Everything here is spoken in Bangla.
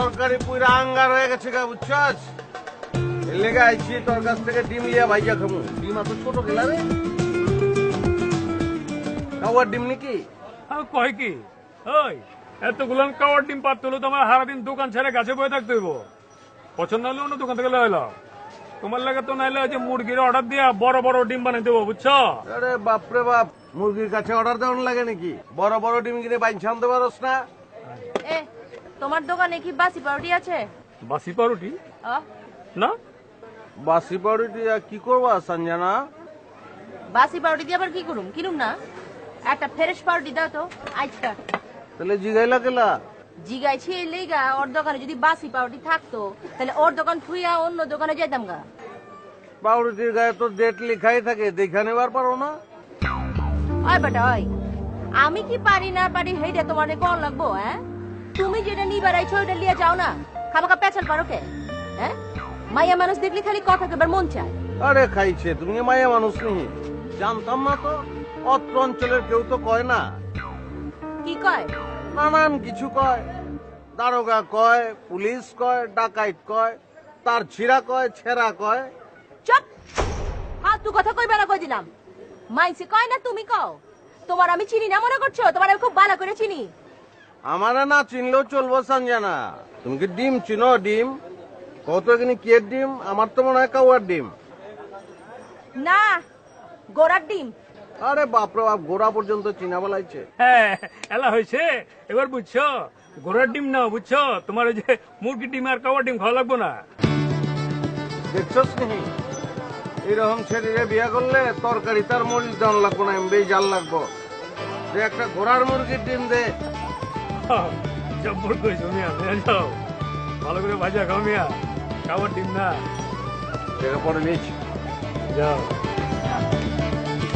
তরকারি পুরা আঙ্গার হয়ে গেছে গা, বুঝছস? এর লেগে আইছি তোর কাছ থেকে ডিম লিয়া ভাইজা খামু। ডিম এত ছোট গেলা রে, কাওয়ার ডিম নাকি? কয় কি ওই এতগুলান কাওয়ার ডিম পাত তুলো তোমার সারাদিন দোকান ছেড়ে গাছে বয়ে থাকতে হইব। পছন্দ হলে অন্য দোকান থেকে লইল। তোমার লাগে তো নাইলে যে মুরগির অর্ডার দিয়া বড় বড় ডিম বানাই দেবো, বুঝছো? আরে বাপরে বাপ, মুরগির কাছে অর্ডার দেওয়ার লাগে নাকি? বড় বড় ডিম কিনে বাইন আনতে পারস না? এ তোমার দোকানে কি বাসি পাউরুটি আছে? বাসি পাউরুটি না? বাসি পাউরুটি কি করবা সঞ্জনা? বাসি পাউরুটি দিয়ে আবার কি করুম? কিনুম না, একটা ফ্রেশ পাউরুটি দাও তো আজকা। তাহলে জিগাইলা কেলা? জিগাইছি এই লেগা, ওর দোকানে যদি বাসি পাউরুটি থাকতো তাহলে ওর দোকান থুইয়া অন্য দোকানে যেতাম গা। পাউরুটির গায়ে তো ডেট লেখাই থাকে, দেখা নেবার পারো না? ওই বেটা ওই, আমি কি পারি না পারি হেইটা তোমার কোন লাগবো? হ্যাঁ, তুমি যেটা নিবার আইছো ওইটা লিয়ে যাও না, খামাকা পেছাল পারো কে? হ্যাঁ, মাইয়া মানুষ দেখলে খালি কথা কেবার মন চায়। আরে খাইছে, তুমি মায়া মানুষ নেই, জানতাম না তো। অত্র অঞ্চলের কেউ তো কয় না। কি কয়? নানান কিছু কয়, দারোগা কয়, পুলিশ কয়, ডাকাইত কয়, তার ছিড়া কয়, ছেঁড়া কয়। চুপ, ফালতু কথা কইবা না কই দিলাম। মাইসে কয় না তুমি কও। তোমার আমি চিনি না মনে করছো? তোমার আমি খুব ভালো করে চিনি। আমারে না চিনলেও চলবো সঞ্জনা। তুমি কি ডিম চিনো? ডিম কত এখানে কি ডিম? আমার তো মনে হয় কাউয়ার ডিম। না, গোড়ার ডিম। আরে বাপরে বাপ, গোড়া পর্যন্ত চিনা বলাইছে। হ্যাঁ, এলা হয়েছে এবার, বুঝছো? ঘোড়ার ডিম না, বুঝছো? তোমার ওই যে মুরগির ডিম আর কাওয়ার ডিম খাওয়া লাগবো না। দেখছস নি, এইরকম শরীরে বিয়া করলে তরকারি তার মরিচ দাম লাগবো না, এমবি জাল লাগবো। যে একটা ঘোড়ার মুরগির ডিম দে। জব্বর কইছো মিয়া, নিয়ে যাও ভালো করে ভাজা খাও মিয়া, কাওয়ার ডিম না। পরে নিচ্ছি। যাও।